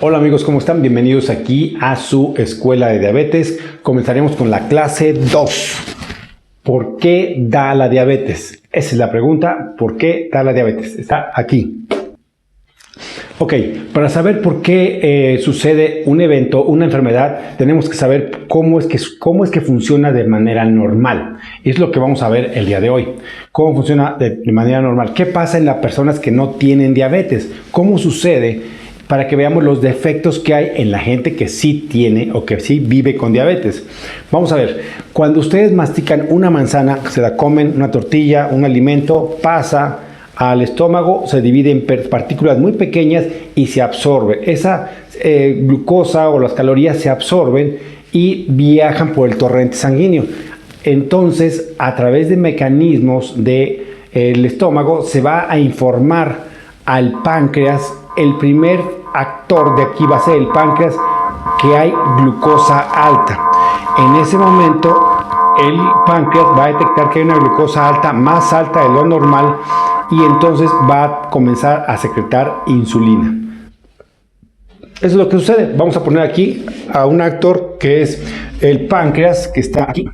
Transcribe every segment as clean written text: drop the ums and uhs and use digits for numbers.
Hola amigos, ¿cómo están? Bienvenidos aquí a su escuela de diabetes. Comenzaremos con la clase 2. ¿Por qué da la diabetes? Esa es la pregunta. ¿Por qué da la diabetes? Está aquí. Ok, para saber por qué sucede un evento, una enfermedad, tenemos que saber cómo es que funciona de manera normal. Y es lo que vamos a ver el día de hoy. ¿Cómo funciona de manera normal? ¿Qué pasa en las personas que no tienen diabetes? ¿Cómo sucede? Para que veamos los defectos que hay en la gente que sí tiene o que sí vive con diabetes. Vamos a ver, cuando ustedes mastican una manzana, se la comen, una tortilla, un alimento, pasa al estómago, se divide en partículas muy pequeñas y se absorbe. Esa glucosa o las calorías se absorben y viajan por el torrente sanguíneo. Entonces, a través de mecanismos del estómago, se va a informar al páncreas. El primer actor de aquí va a ser el páncreas, que hay glucosa alta. En ese momento el páncreas va a detectar que hay una glucosa alta, más alta de lo normal, y entonces va a comenzar a secretar insulina. Eso es lo que sucede. Vamos a poner aquí a un actor que es el páncreas, que está aquí.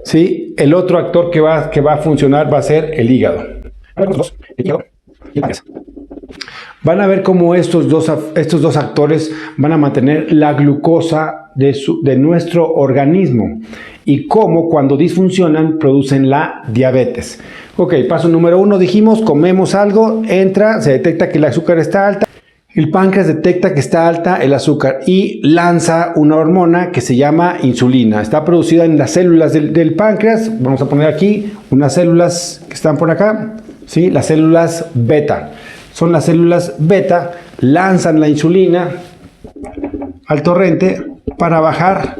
¿Sí? El otro actor que va a funcionar va a ser el hígado. El hígado y el páncreas. Van a ver cómo estos dos actores van a mantener la glucosa de nuestro organismo y cómo cuando disfuncionan producen la diabetes. Ok, paso número 1, dijimos, comemos algo, entra, se detecta que el azúcar está alta, el páncreas detecta que está alta el azúcar y lanza una hormona que se llama insulina. Está producida en las células del páncreas. Vamos a poner aquí unas células que están por acá, ¿sí? Las células beta. Son las células beta, lanzan la insulina al torrente para bajar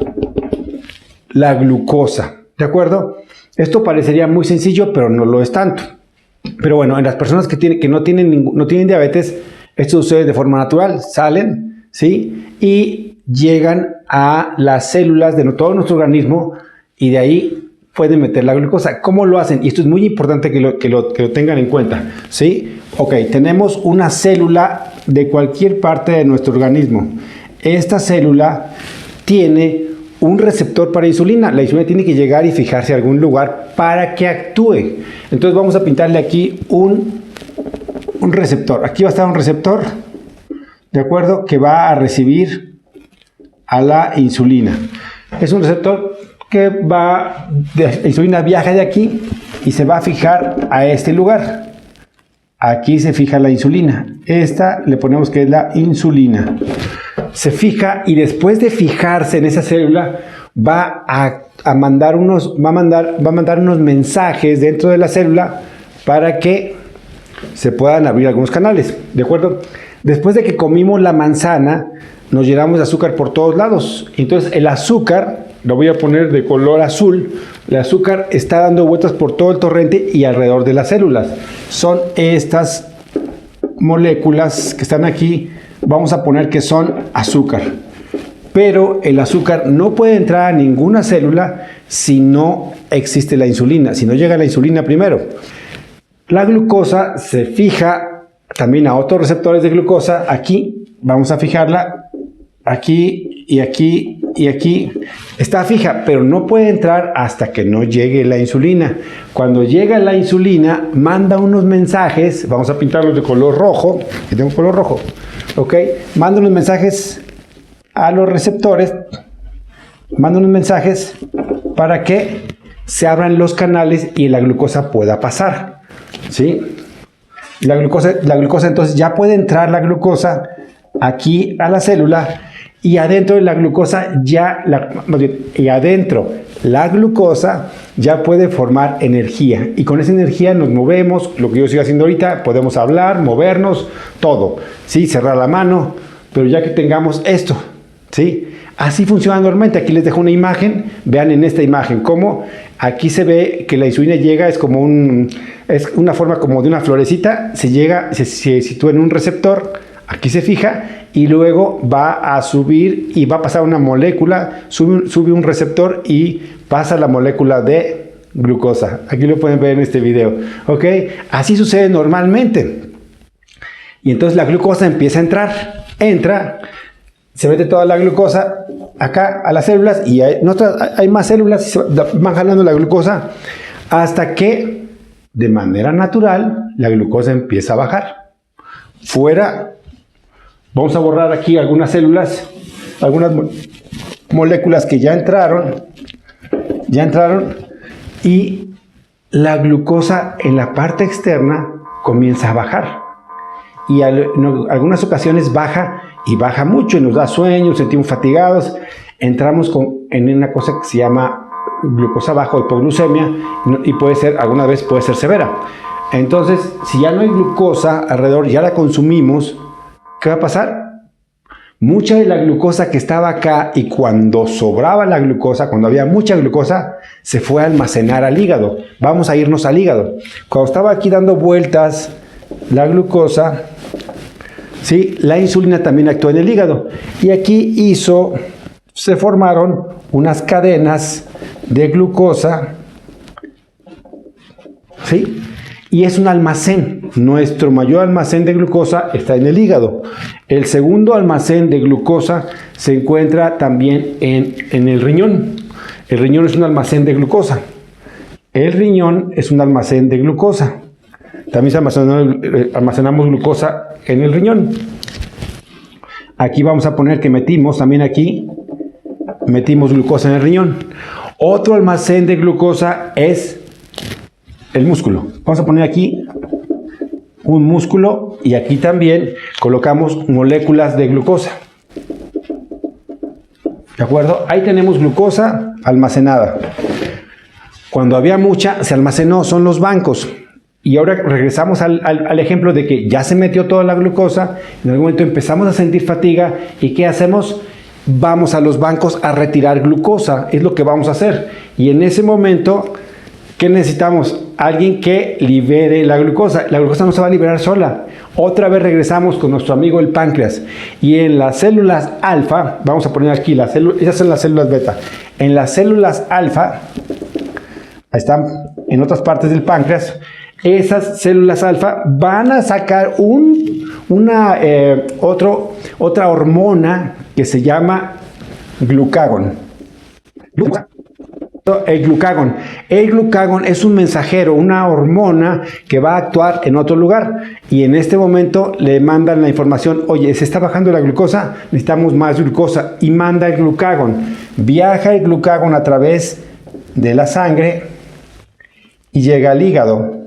la glucosa, ¿de acuerdo? Esto parecería muy sencillo, pero no lo es tanto. Pero bueno, en las personas que no tienen diabetes, esto sucede de forma natural, salen, ¿sí? Y llegan a las células de todo nuestro organismo y de ahí pueden meter la glucosa. ¿Cómo lo hacen? Y esto es muy importante que lo tengan en cuenta, ¿sí? Ok, tenemos una célula de cualquier parte de nuestro organismo. Esta célula tiene un receptor para insulina. La insulina tiene que llegar y fijarse en algún lugar para que actúe. Entonces vamos a pintarle aquí un receptor. Aquí va a estar un receptor, ¿de acuerdo? Que va a recibir a la insulina. Es un receptor que la insulina viaja de aquí y se va a fijar a este lugar. Aquí se fija la insulina. Esta le ponemos que es la insulina. Se fija y después de fijarse en esa célula va a mandar unos mensajes dentro de la célula para que se puedan abrir algunos canales, ¿de acuerdo? Después de que comimos la manzana, nos llenamos de azúcar por todos lados. Entonces el azúcar, lo voy a poner de color azul, el azúcar está dando vueltas por todo el torrente y alrededor de las células. Son estas moléculas que están aquí, vamos a poner que son azúcar. Pero el azúcar no puede entrar a ninguna célula si no existe la insulina, si no llega la insulina primero. La glucosa se fija también a otros receptores de glucosa. Aquí vamos a fijarla, aquí y aquí y aquí. Está fija, pero no puede entrar hasta que no llegue la insulina. Cuando llega la insulina, manda unos mensajes. Vamos a pintarlos de color rojo. Aquí tengo color rojo. ¿Ok? Manda unos mensajes a los receptores. Manda unos mensajes para que se abran los canales y la glucosa pueda pasar. ¿Sí? La glucosa entonces ya puede entrar la glucosa aquí a la célula y adentro de la glucosa la glucosa ya puede formar energía y con esa energía nos movemos, lo que yo estoy haciendo ahorita, podemos hablar, movernos, todo, ¿sí? Cerrar la mano, pero ya que tengamos esto, ¿sí? Así funciona normalmente. Aquí les dejo una imagen, vean en esta imagen cómo aquí se ve que la insulina llega, es una forma como de una florecita, se sitúa en un receptor, aquí se fija y luego va a subir y va a pasar una molécula, sube un receptor y pasa la molécula de glucosa. Aquí lo pueden ver en este video, ¿ok? Así sucede normalmente. Y entonces la glucosa empieza a entrar. entra, se mete toda la glucosa acá a las células y hay más células y se van jalando la glucosa hasta que de manera natural la glucosa empieza a bajar. Fuera, vamos a borrar aquí algunas células, algunas moléculas que ya entraron y la glucosa en la parte externa comienza a bajar. Y en algunas ocasiones baja y baja mucho y nos da sueño, nos sentimos fatigados, entramos en una cosa que se llama glucosa baja o hipoglucemia y puede ser, alguna vez puede ser severa. Entonces, si ya no hay glucosa alrededor, ya la consumimos, ¿qué va a pasar? Mucha de la glucosa que estaba acá y cuando sobraba la glucosa, cuando había mucha glucosa, se fue a almacenar al hígado. Vamos a irnos al hígado. Cuando estaba aquí dando vueltas la glucosa, ¿sí? La insulina también actuó en el hígado. Y aquí se formaron unas cadenas de glucosa, ¿sí? Y es un almacén. Nuestro mayor almacén de glucosa está en el hígado. El segundo almacén de glucosa se encuentra también en el riñón. El riñón es un almacén de glucosa. El riñón es un almacén de glucosa. También almacenamos glucosa en el riñón. Aquí vamos a poner que metimos glucosa en el riñón. Otro almacén de glucosa es el músculo. Vamos a poner aquí un músculo y aquí también colocamos moléculas de glucosa. ¿De acuerdo? Ahí tenemos glucosa almacenada. Cuando había mucha, se almacenó, son los bancos. Y ahora regresamos al ejemplo de que ya se metió toda la glucosa, en algún momento empezamos a sentir fatiga y ¿qué hacemos? Vamos a los bancos a retirar glucosa, es lo que vamos a hacer. Y en ese momento, ¿qué necesitamos? Alguien que libere la glucosa. La glucosa no se va a liberar sola. Otra vez regresamos con nuestro amigo el páncreas. Y en las células alfa, vamos a poner aquí, esas son las células beta. En las células alfa, están en otras partes del páncreas, esas células alfa van a sacar otra hormona que se llama glucagón. El glucagón es un mensajero, una hormona que va a actuar en otro lugar y en este momento le mandan la información, oye, se está bajando la glucosa, necesitamos más glucosa y manda el glucagón. Viaja el glucagón a través de la sangre y llega al hígado.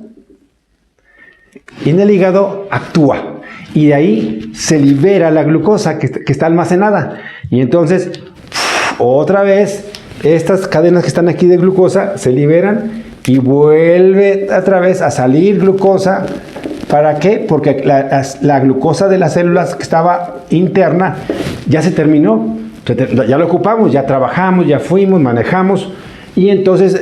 Y en el hígado actúa y de ahí se libera la glucosa que está almacenada y entonces otra vez estas cadenas que están aquí de glucosa se liberan y vuelve otra vez a salir glucosa. ¿Para qué? Porque la glucosa de las células que estaba interna ya se terminó. Ya lo ocupamos, ya trabajamos, ya fuimos, manejamos. Y entonces,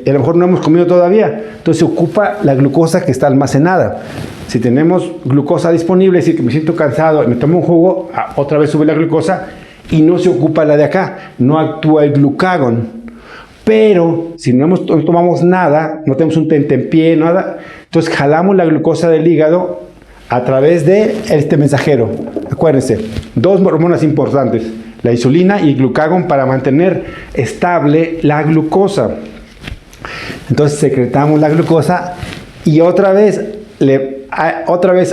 a lo mejor no hemos comido todavía. Entonces se ocupa la glucosa que está almacenada. Si tenemos glucosa disponible, si me siento cansado y me tomo un jugo, otra vez sube la glucosa. Y no se ocupa la de acá, no actúa el glucagón. Pero si no tomamos nada, no tenemos un tentempié, nada, entonces jalamos la glucosa del hígado a través de este mensajero. Acuérdense, dos hormonas importantes, la insulina y el glucagón para mantener estable la glucosa. Entonces secretamos la glucosa y otra vez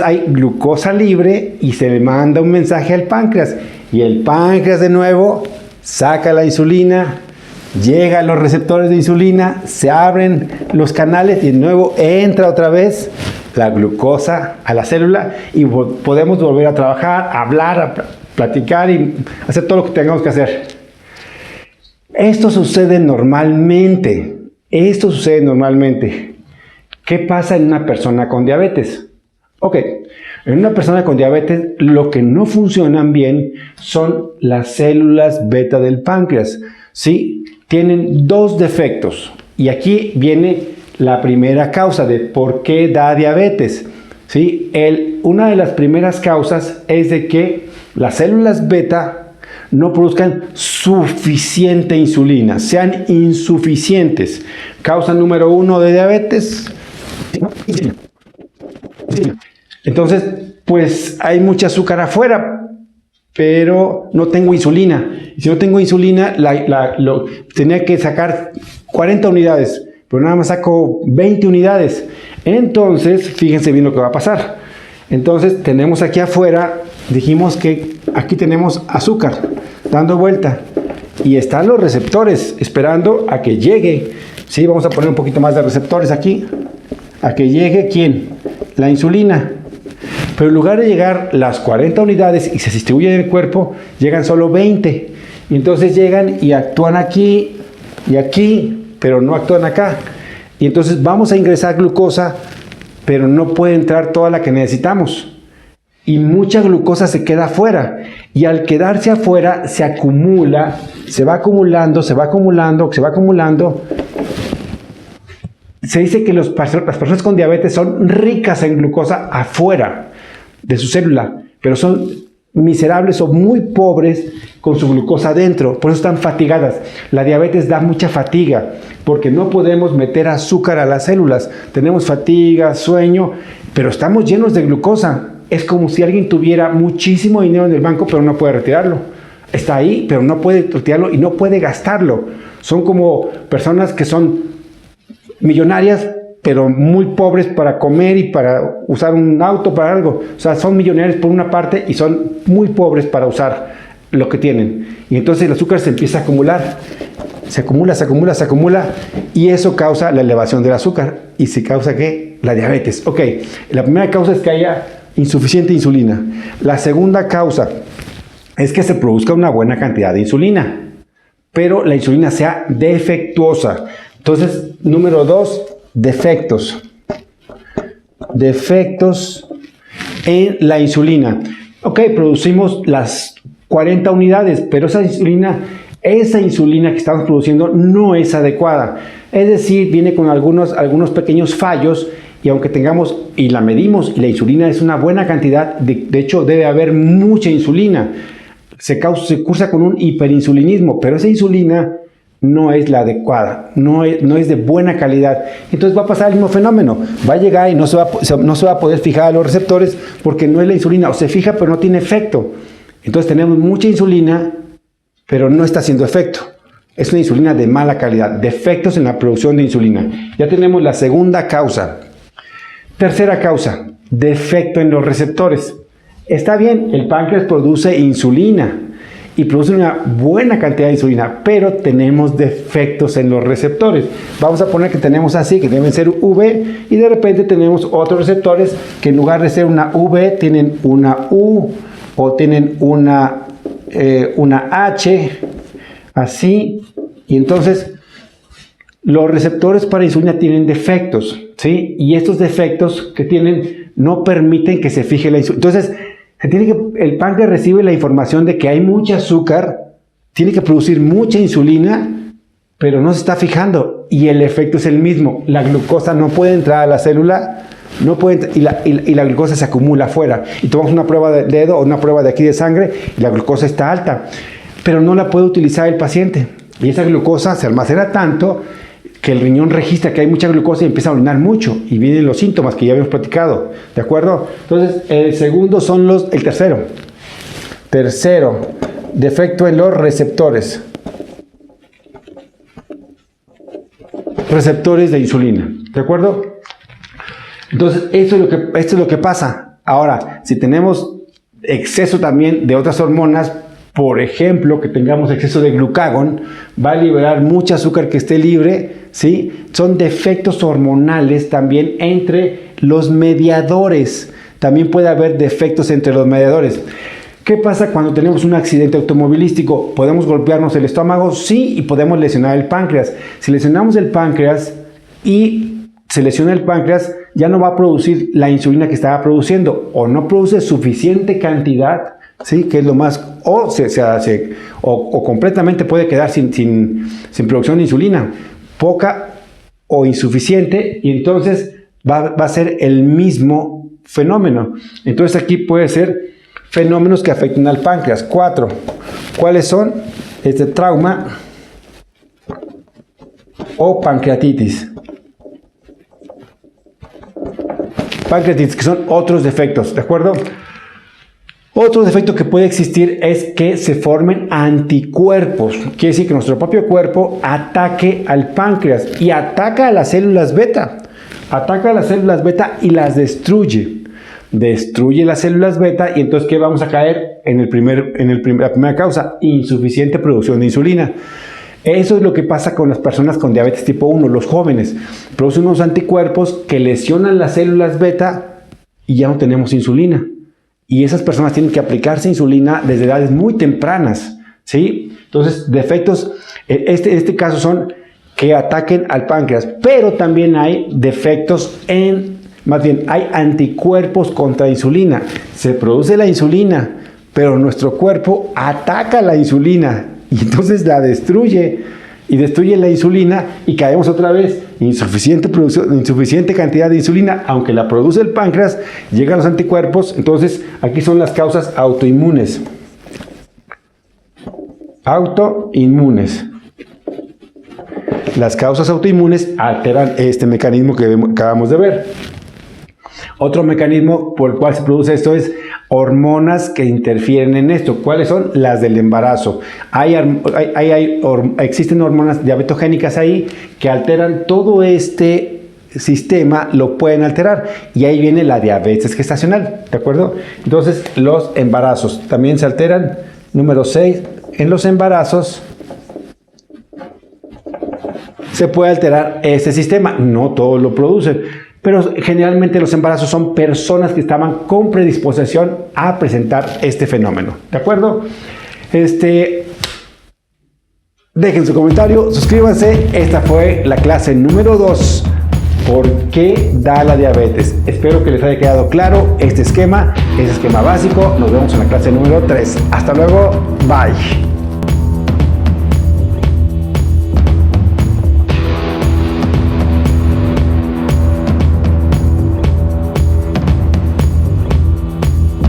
hay glucosa libre y se le manda un mensaje al páncreas. Y el páncreas de nuevo saca la insulina, llega a los receptores de insulina, se abren los canales y de nuevo entra otra vez la glucosa a la célula y podemos volver a trabajar, a hablar, a platicar y hacer todo lo que tengamos que hacer. Esto sucede normalmente. ¿Qué pasa en una persona con diabetes? Ok, en una persona con diabetes lo que no funcionan bien son las células beta del páncreas. ¿Sí? Tienen dos defectos y aquí viene la primera causa de por qué da diabetes. ¿Sí? Una de las primeras causas es de que las células beta no produzcan suficiente insulina, sean insuficientes. Causa número 1 de diabetes. Entonces, pues hay mucha azúcar afuera. pero no tengo insulina. Y si no tengo insulina, tenía que sacar 40 unidades, pero nada más saco 20 unidades. Entonces, fíjense bien lo que va a pasar. Entonces, tenemos aquí afuera, dijimos que aquí tenemos azúcar dando vuelta. Y están los receptores esperando a que llegue. Sí, vamos a poner un poquito más de receptores aquí. A que llegue, ¿quién? La insulina. Pero en lugar de llegar las 40 unidades y se distribuyen en el cuerpo, llegan solo 20. Y entonces llegan y actúan aquí y aquí, pero no actúan acá. Y entonces vamos a ingresar glucosa, pero no puede entrar toda la que necesitamos. Y mucha glucosa se queda afuera. Y al quedarse afuera, se acumula, se va acumulando, se va acumulando, se va acumulando. Se dice que las personas con diabetes son ricas en glucosa afuera de su célula, pero son miserables o muy pobres con su glucosa adentro, por eso están fatigadas. La diabetes da mucha fatiga, porque no podemos meter azúcar a las células. Tenemos fatiga, sueño, pero estamos llenos de glucosa. Es como si alguien tuviera muchísimo dinero en el banco, pero no puede retirarlo. Está ahí, pero no puede retirarlo y no puede gastarlo. Son como personas que son millonarias, pero muy pobres para comer y para usar un auto, para algo. O sea, son millonarios por una parte y son muy pobres para usar lo que tienen. Y entonces el azúcar se empieza a acumular. Se acumula, se acumula, se acumula. Y eso causa la elevación del azúcar. ¿Y se causa qué? La diabetes. Ok, la primera causa es que haya insuficiente insulina. La segunda causa es que se produzca una buena cantidad de insulina, pero la insulina sea defectuosa. Entonces, número 2, defectos. Defectos en la insulina. Ok, producimos las 40 unidades, pero esa insulina que estamos produciendo no es adecuada. Es decir, viene con algunos pequeños fallos, y aunque tengamos y la medimos y la insulina es una buena cantidad, de hecho debe haber mucha insulina. Se cursa con un hiperinsulinismo, pero esa insulina no es la adecuada, no es de buena calidad. Entonces va a pasar el mismo fenómeno. Va a llegar y no se va a poder fijar a los receptores porque no es la insulina, o se fija pero no tiene efecto. Entonces tenemos mucha insulina, pero no está haciendo efecto. Es una insulina de mala calidad, defectos en la producción de insulina. Ya tenemos la segunda causa. Tercera causa, defecto en los receptores. Está bien, el páncreas produce insulina y produce una buena cantidad de insulina, pero tenemos defectos en los receptores. Vamos a poner que tenemos así, que deben ser V, y de repente tenemos otros receptores que en lugar de ser una V tienen una U o tienen una H, así, y entonces los receptores para insulina tienen defectos, ¿sí? Y estos defectos que tienen no permiten que se fije la insulina. Entonces, el páncreas recibe la información de que hay mucho azúcar, tiene que producir mucha insulina, pero no se está fijando y el efecto es el mismo. La glucosa no puede entrar a la célula, y la glucosa se acumula afuera. Y tomamos una prueba de dedo o una prueba de aquí de sangre y la glucosa está alta, pero no la puede utilizar el paciente. Y esa glucosa se almacena tanto que el riñón registra que hay mucha glucosa y empieza a orinar mucho y vienen los síntomas que ya habíamos platicado, ¿de acuerdo? Entonces, el tercero, defecto en los receptores de insulina, ¿de acuerdo? Entonces, esto es lo que pasa. Ahora, si tenemos exceso también de otras hormonas, por ejemplo, que tengamos exceso de glucagón, va a liberar mucho azúcar que esté libre, ¿sí? Son defectos hormonales también entre los mediadores. También puede haber defectos entre los mediadores. ¿Qué pasa cuando tenemos un accidente automovilístico? ¿Podemos golpearnos el estómago? Sí, y podemos lesionar el páncreas. Si lesionamos el páncreas y se lesiona el páncreas, ya no va a producir la insulina que estaba produciendo o no produce suficiente cantidad, ¿sí? Que es lo más, o completamente puede quedar sin producción de insulina, poca o insuficiente, y entonces va a ser el mismo fenómeno. Entonces aquí puede ser fenómenos que afecten al páncreas. 4. ¿Cuáles son? Trauma o pancreatitis. Pancreatitis, que son otros defectos, ¿de acuerdo? Otro defecto que puede existir es que se formen anticuerpos. Quiere decir que nuestro propio cuerpo ataque al páncreas y ataca a las células beta. Ataca a las células beta y las destruye. Destruye las células beta y entonces ¿qué vamos a caer? La primera causa, insuficiente producción de insulina. Eso es lo que pasa con las personas con diabetes tipo 1, los jóvenes. Producen unos anticuerpos que lesionan las células beta y ya no tenemos insulina. Y esas personas tienen que aplicarse insulina desde edades muy tempranas, ¿sí? Entonces, defectos, en este caso son que ataquen al páncreas, pero también hay defectos más bien, hay anticuerpos contra insulina. Se produce la insulina, pero nuestro cuerpo ataca la insulina y entonces la destruye y destruye la insulina y caemos otra vez, insuficiente cantidad de insulina, aunque la produce el páncreas, llegan los anticuerpos. Entonces aquí son las causas autoinmunes. Las causas autoinmunes alteran este mecanismo que acabamos de ver. Otro mecanismo por el cual se produce esto es hormonas que interfieren en esto. ¿Cuáles son? Las del embarazo. Existen hormonas diabetogénicas ahí que alteran todo este sistema, lo pueden alterar. Y ahí viene la diabetes gestacional, ¿de acuerdo? Entonces, los embarazos también se alteran. Número 6, en los embarazos se puede alterar este sistema. No todos lo producen, pero generalmente los embarazos son personas que estaban con predisposición a presentar este fenómeno. ¿De acuerdo? Dejen su comentario, suscríbanse. Esta fue la clase número 2. ¿Por qué da la diabetes? Espero que les haya quedado claro este esquema básico. Nos vemos en la clase número 3. Hasta luego. Bye.